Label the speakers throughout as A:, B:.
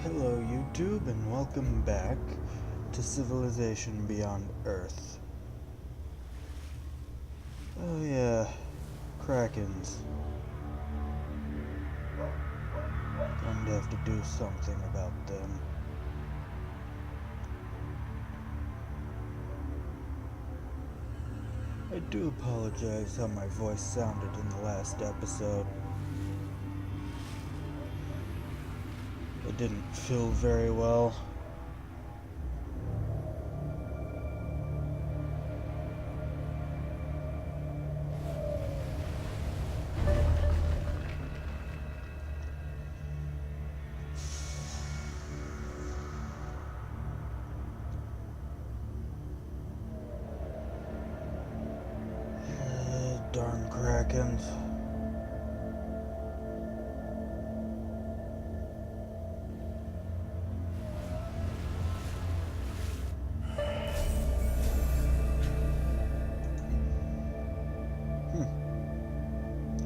A: Hello YouTube and welcome back to Civilization Beyond Earth. Oh yeah, Krakens. Going to have to do something about them. I do apologize how my voice sounded in the last episode. It didn't feel very well. Darn Krakens.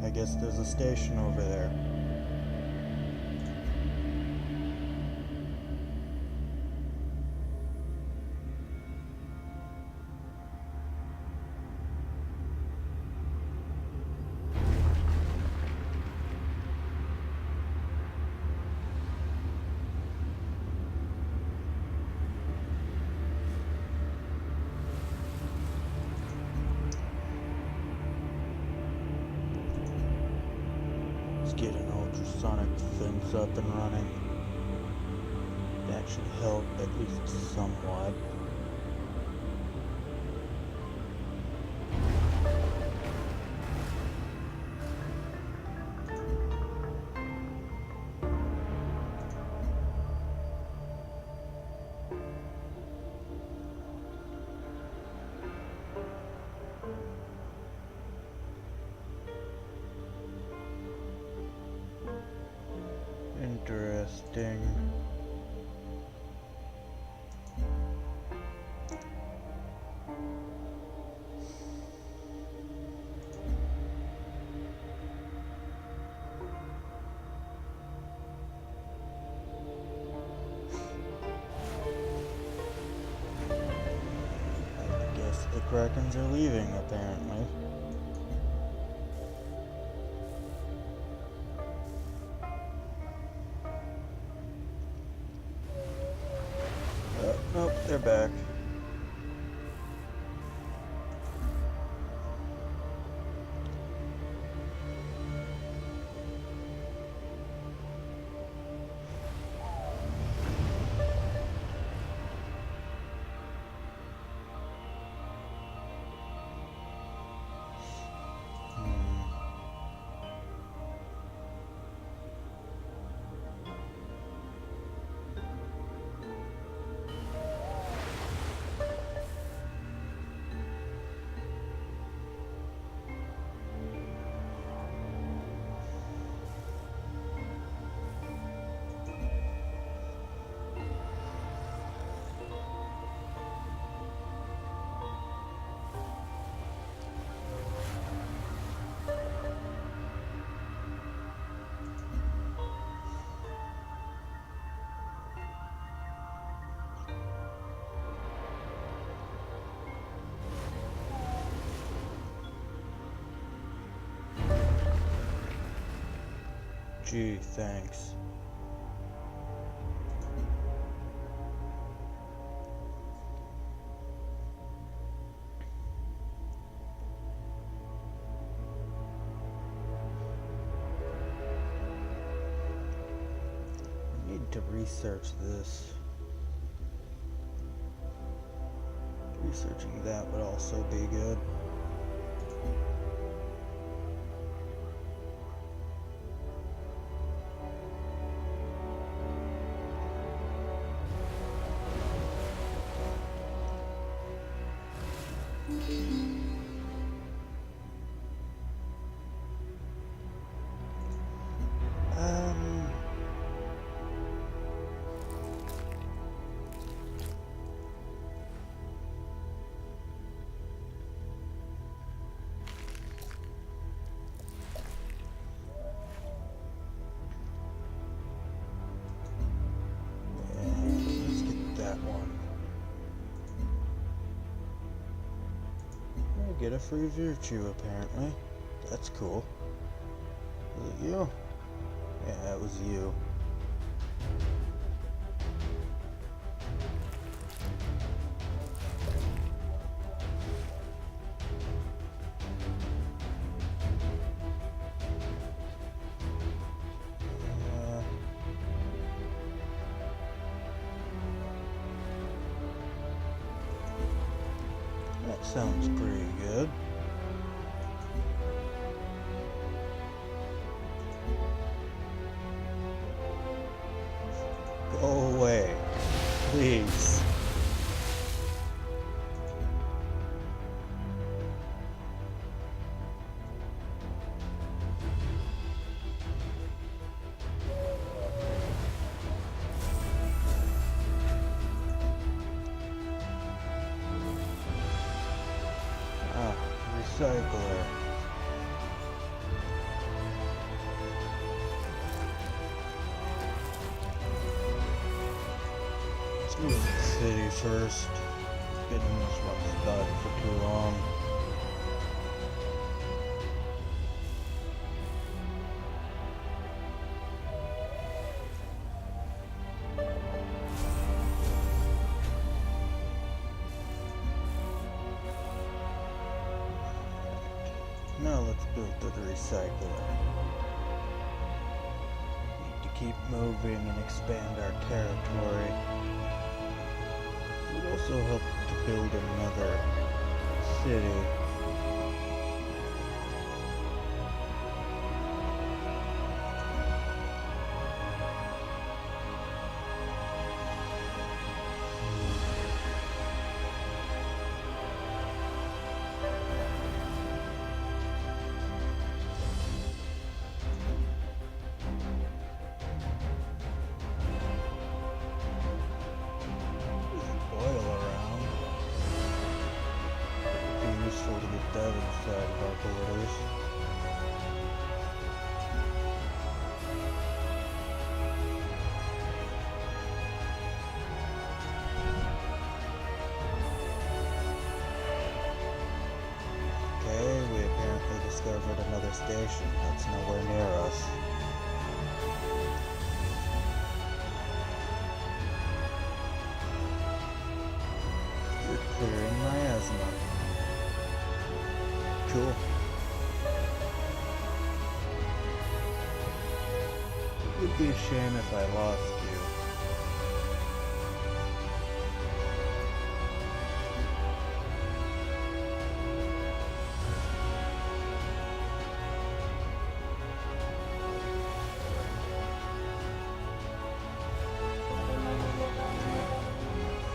A: I guess there's a station over there. Get an ultrasonic fence up and running. That should help at least somewhat. Interesting. I guess the Krakens are leaving, apparently. Nope, they're back. Gee, thanks. I need to research this. Researching that would also be good. get a free virtue, apparently. That's cool. Was it you? Yeah, it was you. That sounds pretty good. Go away, please. Ah, recycler. Let's move to the city first. Been in this one spot for too long. Now let's build the recycler. Need to keep moving and expand our territory. It would also help to build another city. Useful to get that inside of our borders. Okay, we apparently discovered another station that's nowhere near us. You're clearing my asthma. Cool. It would be a shame if I lost you.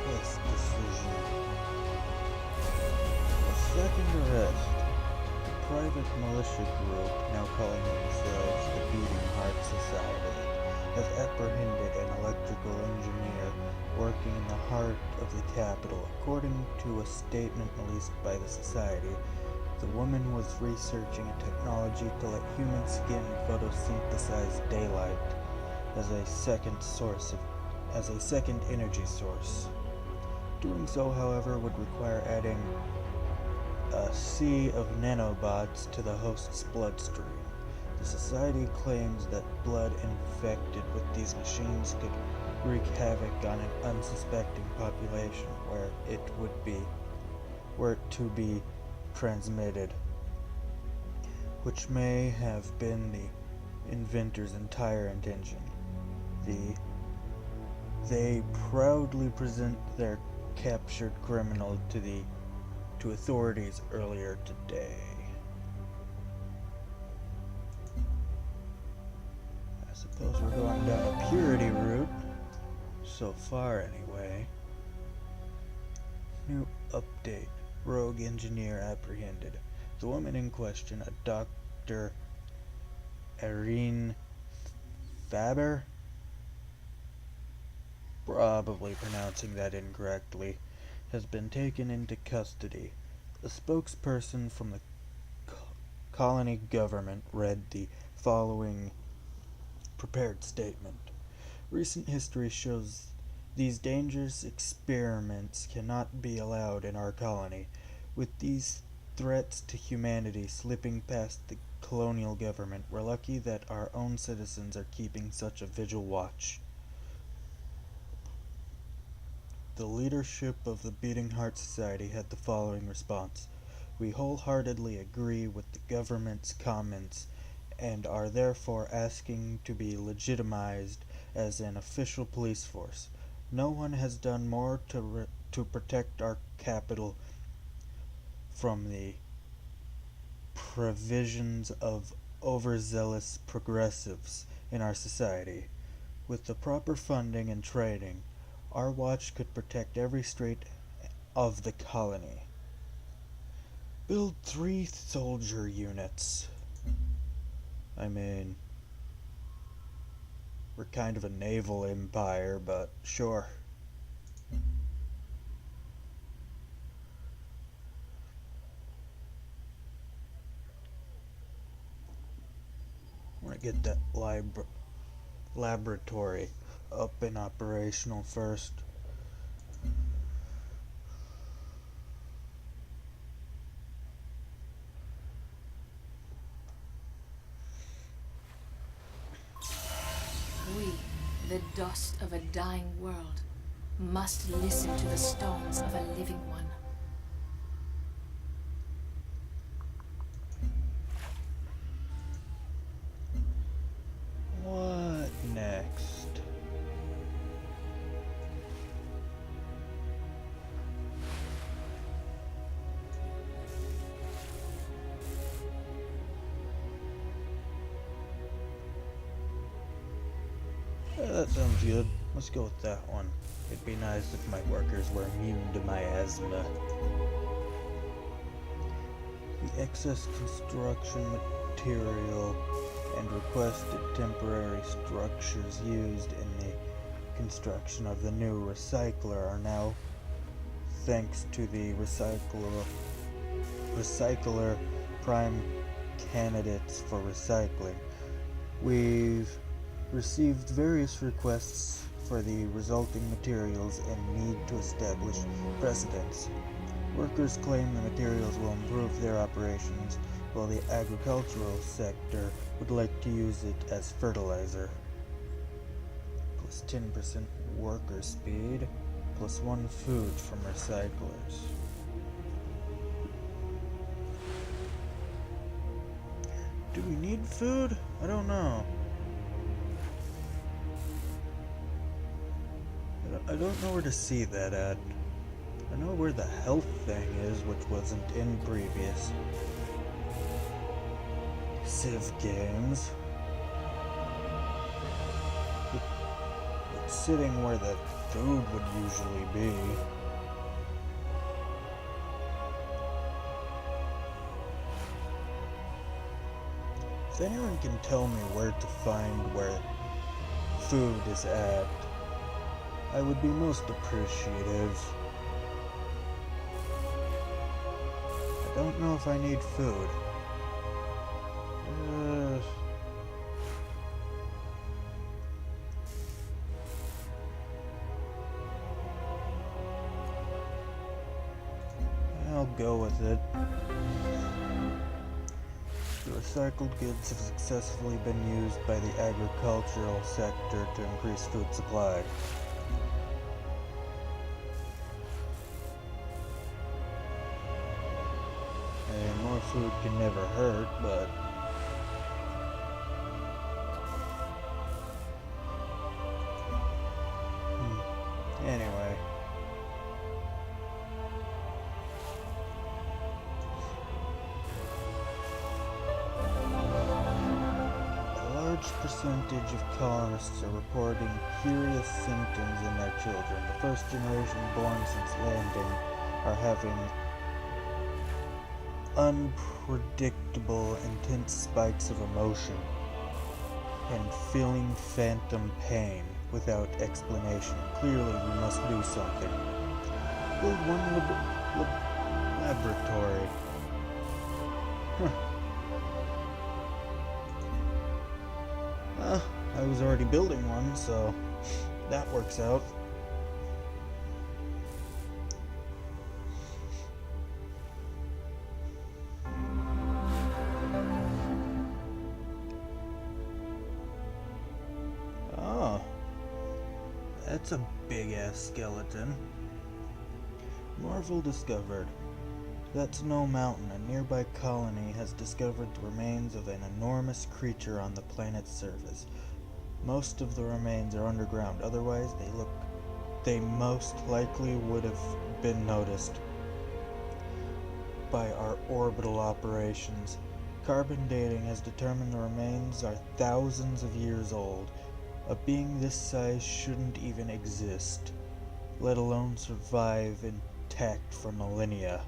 A: This decision. A second arrest. Private militia group, now calling themselves the Beating Heart Society, has apprehended an electrical engineer working in the heart of the capital. According to a statement released by the society, the woman was researching a technology to let human skin photosynthesize daylight as a second energy source. Doing so, however, would require adding a sea of nanobots to the host's bloodstream. The society claims that blood infected with these machines could wreak havoc on an unsuspecting population where it to be transmitted, which may have been the inventor's entire intention. They proudly present their captured criminal to authorities earlier today. I suppose we're going down a purity route. So far, anyway. New update. Rogue engineer apprehended. The woman in question, a Dr. Erin Faber? Probably pronouncing that incorrectly, has been taken into custody. A spokesperson from the colony government read the following prepared statement. Recent history shows these dangerous experiments cannot be allowed in our colony. With these threats to humanity slipping past the colonial government. We're lucky that our own citizens are keeping such a vigil watch. The leadership of the Beating Heart Society had the following response. We wholeheartedly agree with the government's comments and are therefore asking to be legitimized as an official police force. No one has done more to protect our capital from the provisions of overzealous progressives in our society. With the proper funding and training, our watch could protect every street of the colony. Build 3 soldier units. I mean, we're kind of a naval empire, but sure. I want to get that laboratory up and operational first.
B: We, the dust of a dying world, must listen to the stones of a living one.
A: What next? That sounds good. Let's go with that one. It'd be nice if my workers were immune to miasma. The excess construction material and requested temporary structures used in the construction of the new recycler are now, thanks to the recycler prime candidates for recycling. We've received various requests for the resulting materials and need to establish precedents. Workers claim the materials will improve their operations, while the agricultural sector would like to use it as fertilizer. Plus 10% worker speed, plus 1 food from recyclers. Do we need food? I don't know. I don't know where to see that at. I know where the health thing is, which wasn't in previous Civ games. It's sitting where the food would usually be. If anyone can tell me where to find where food is at, I would be most appreciative. I don't know if I need food. I'll go with it. The recycled goods have successfully been used by the agricultural sector to increase food supply. And more food can never hurt, but anyway. A large percentage of colonists are reporting curious symptoms in their children. The first generation born since landing are having unpredictable, intense spikes of emotion and feeling phantom pain without explanation. Clearly, we must do something. Build one laboratory. I was already building one, so that works out. That's a big-ass skeleton. Marvel discovered. That's no mountain. A nearby colony has discovered the remains of an enormous creature on the planet's surface. Most of the remains are underground, otherwise they most likely would have been noticed by our orbital operations. Carbon dating has determined the remains are thousands of years old. A being this size shouldn't even exist, let alone survive intact for millennia.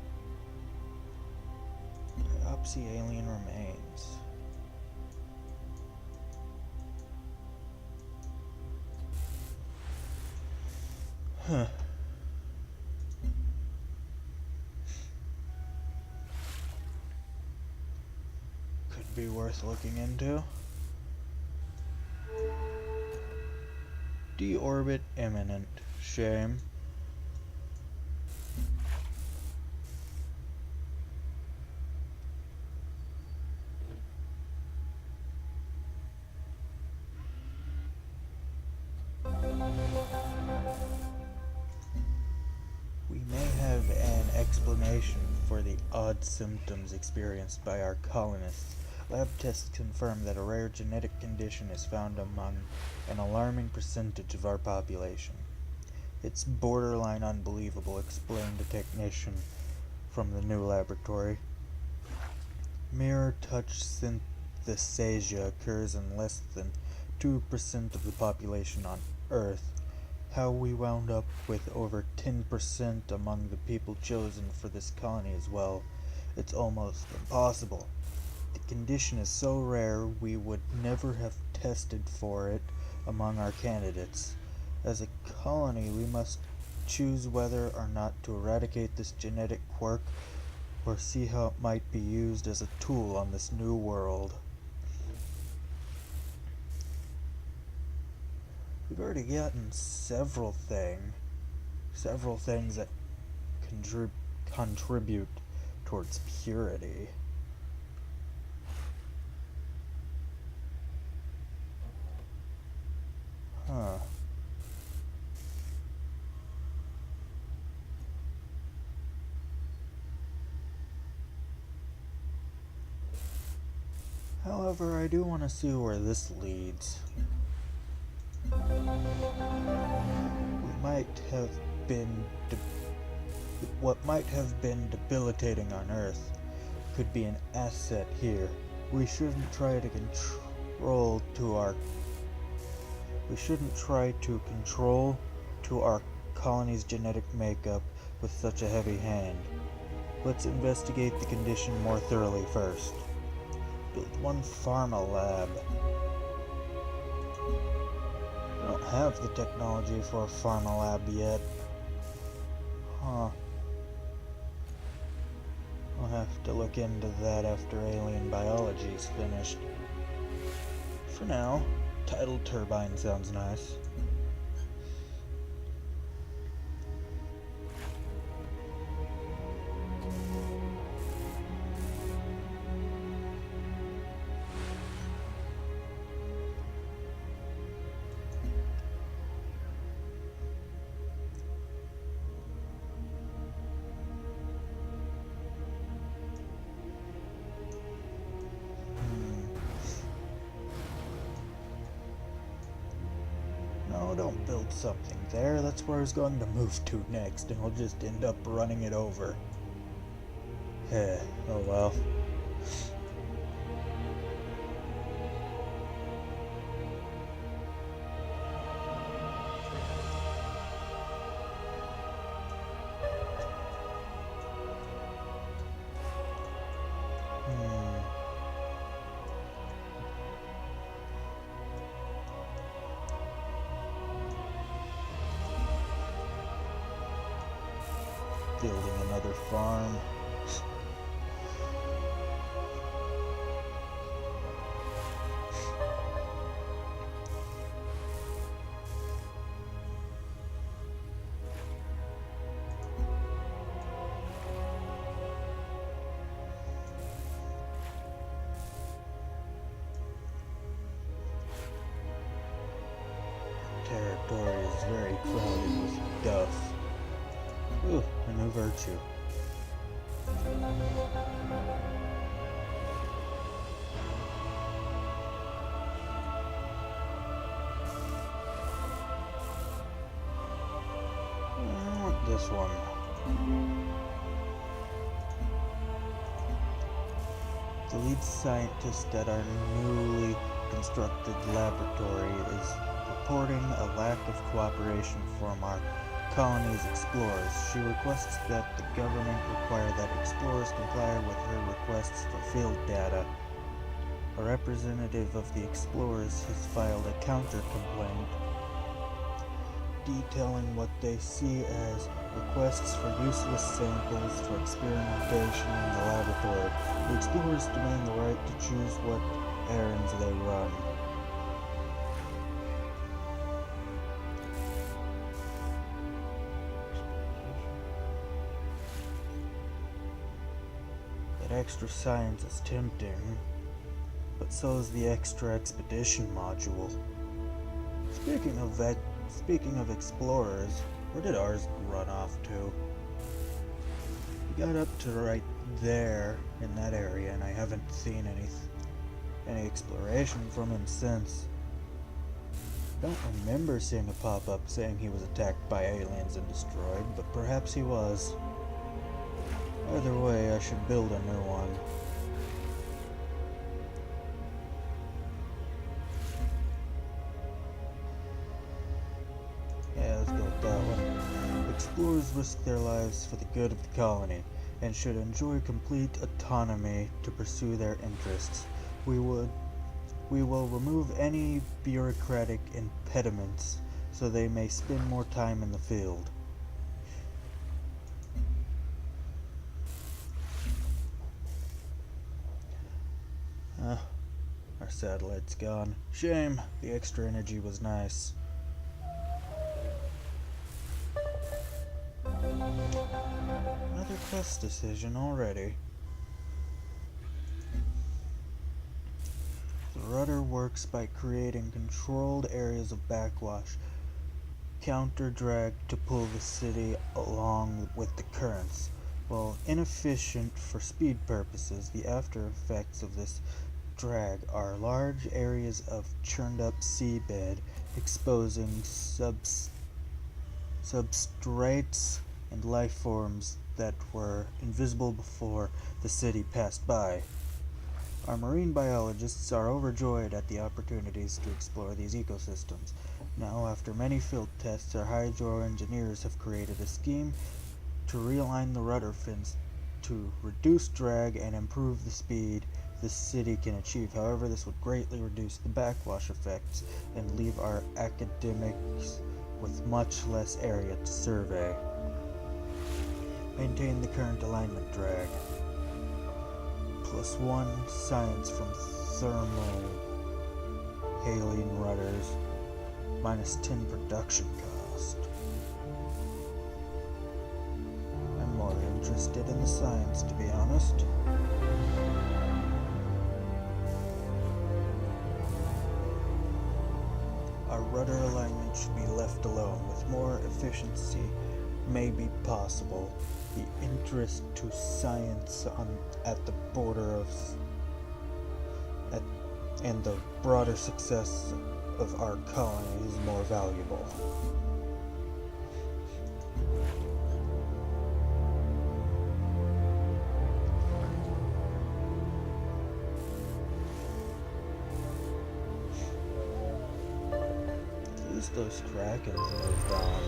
A: Biopsy alien remains. Huh. Could be worth looking into. Deorbit imminent. Shame. We may have an explanation for the odd symptoms experienced by our colonists. Lab tests confirm that a rare genetic condition is found among an alarming percentage of our population. It's borderline unbelievable, explained a technician from the new laboratory. Mirror touch synthesasia occurs in less than 2% of the population on Earth. How we wound up with over 10% among the people chosen for this colony as well, it's almost impossible. The condition is so rare we would never have tested for it among our candidates. As a colony, we must choose whether or not to eradicate this genetic quirk or see how it might be used as a tool on this new world. We've already gotten several things that contribute towards purity. Huh. However, I do want to see where this leads. What might have been debilitating on Earth could be an asset here. We shouldn't try to control to our colony's genetic makeup with such a heavy hand. Let's investigate the condition more thoroughly first. Build one pharma lab. I don't have the technology for a pharma lab yet. Huh. I'll have to look into that after alien biology is finished. For now, tidal turbine sounds nice. No, don't build something there. That's where I was going to move to next, and we'll just end up running it over. Oh well. Building another farm. territory is very crowded with duff. Ooh, a new virtue. I want this one. The lead scientist at our newly constructed laboratory is reporting a lack of cooperation from our colony's explorers. She requests that the government require that explorers comply with her requests for field data. A representative of the explorers has filed a counter-complaint detailing what they see as requests for useless samples for experimentation in the laboratory. The explorers demand the right to choose what errands they run. That extra science is tempting, but so is the extra expedition module. Speaking of explorers, where did ours run off to? He got up to right there in that area, and I haven't seen any exploration from him since. I don't remember seeing a pop-up saying he was attacked by aliens and destroyed, but perhaps he was. Either way, I should build a new one. Yeah, let's go with that one. Explorers risk their lives for the good of the colony, and should enjoy complete autonomy to pursue their interests. We will remove any bureaucratic impediments so they may spend more time in the field. Our satellite's gone. Shame, the extra energy was nice. Another quest decision already. The rudder works by creating controlled areas of backwash, counter-drag to pull the city along with the currents. While inefficient for speed purposes, the after effects of this drag are large areas of churned-up seabed, exposing substrates and life forms that were invisible before the city passed by. Our marine biologists are overjoyed at the opportunities to explore these ecosystems. Now, after many field tests, our hydro engineers have created a scheme to realign the rudder fins to reduce drag and improve the speed the city can achieve. However, this would greatly reduce the backwash effects and leave our academics with much less area to survey. Maintain the current alignment drag. +1 science from thermal halene rudders. -10 production cost. I'm more interested in the science, to be honest. Our rudder alignment should be left alone. With more efficiency may be possible. The interest to science at the border of and the broader success of our colony is more valuable. At least those Krakens moved on.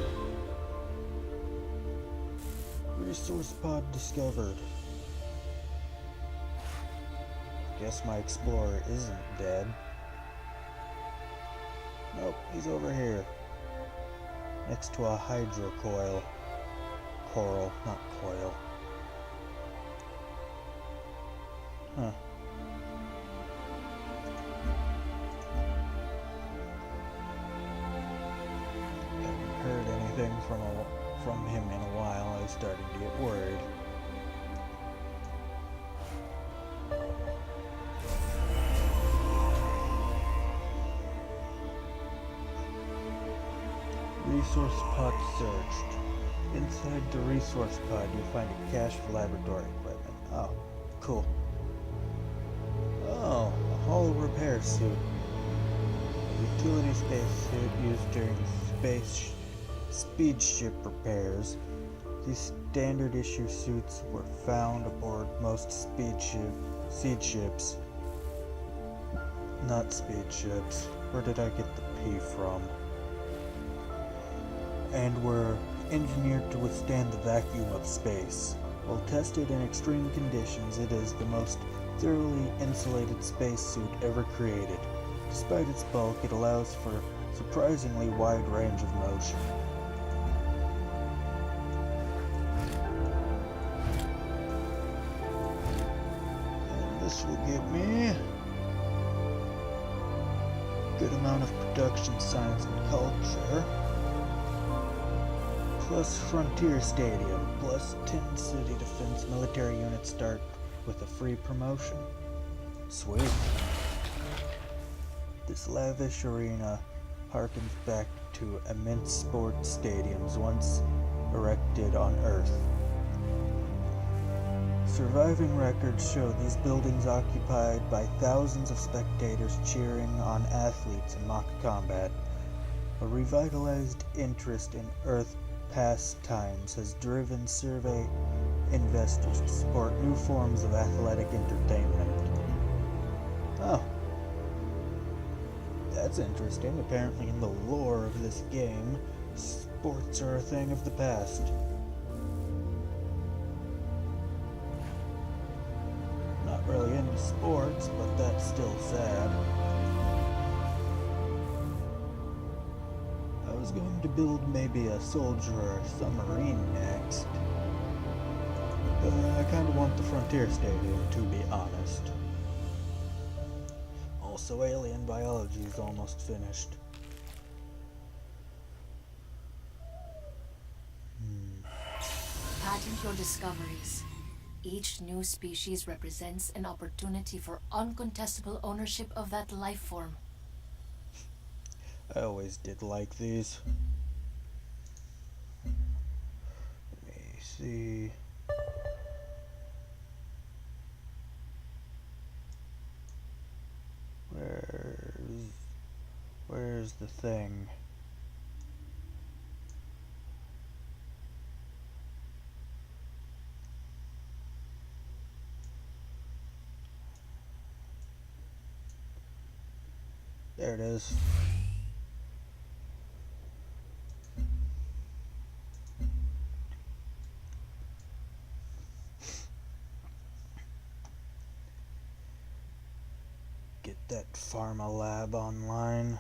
A: Resource pod discovered. Guess my explorer isn't dead. Nope, he's over here. Next to a hydrocoil. Coral, not coil. Huh. Haven't heard anything from him in a while. I was starting to get worried. Resource pod searched. Inside the resource pod, you'll find a cache of laboratory equipment. Oh, cool. Oh, a hollow repair suit. A utility space suit used during speed ship repairs. These standard issue suits were found aboard most seed ships. Not speed ships. Where did I get the P from? And were engineered to withstand the vacuum of space. While tested in extreme conditions, it is the most thoroughly insulated spacesuit ever created. Despite its bulk, it allows for surprisingly wide range of motion. And this will give me a good amount of production science and culture. Plus Frontier Stadium, plus 10 city defense military units start with a free promotion. Sweet. This lavish arena harkens back to immense sports stadiums once erected on Earth. Surviving records show these buildings occupied by thousands of spectators cheering on athletes in mock combat. A revitalized interest in Earth pastimes has driven survey investors to support new forms of athletic entertainment. Oh. That's interesting. Apparently in the lore of this game, sports are a thing of the past. Not really into sports, but that's still sad. I was going to build maybe a soldier or a submarine next. But I kind of want the Frontier Stadium, to be honest. Also, alien biology is almost finished.
B: Patent your discoveries. Each new species represents an opportunity for uncontestable ownership of that life form.
A: I always did like these. Let me see. Where's the thing? There it is. Get that pharma lab online.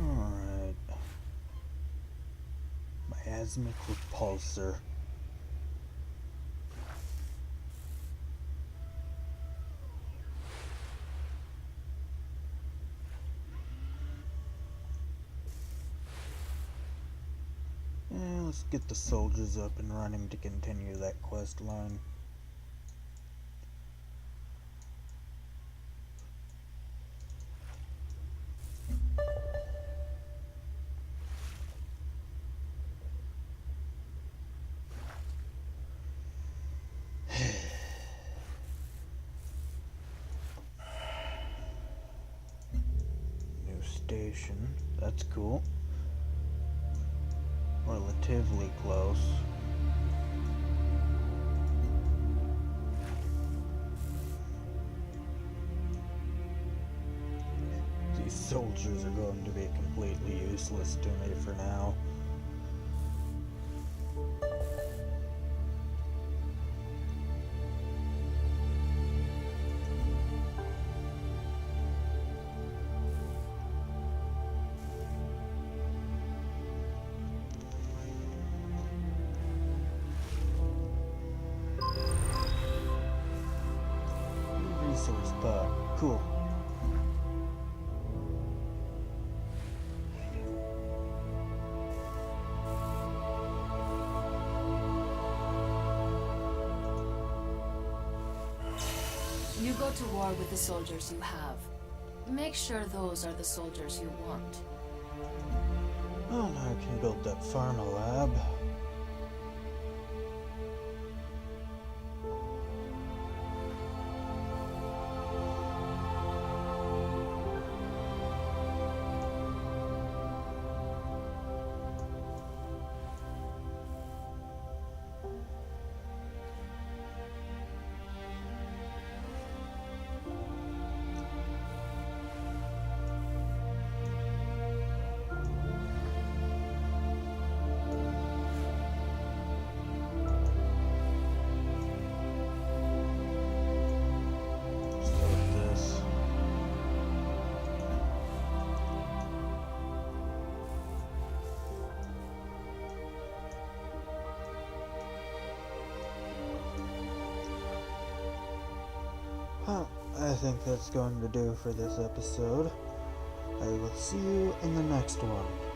A: Alright. Miasmic repulsor. Let's get the soldiers up and running to continue that quest line. New station, that's cool. Relatively close. These soldiers are going to be completely useless to me for now. Resource pod. Cool.
B: go to war with the soldiers you have. Make sure those are the soldiers you want.
A: Oh, now I can build that pharma lab. I think that's going to do for this episode. I will see you in the next one.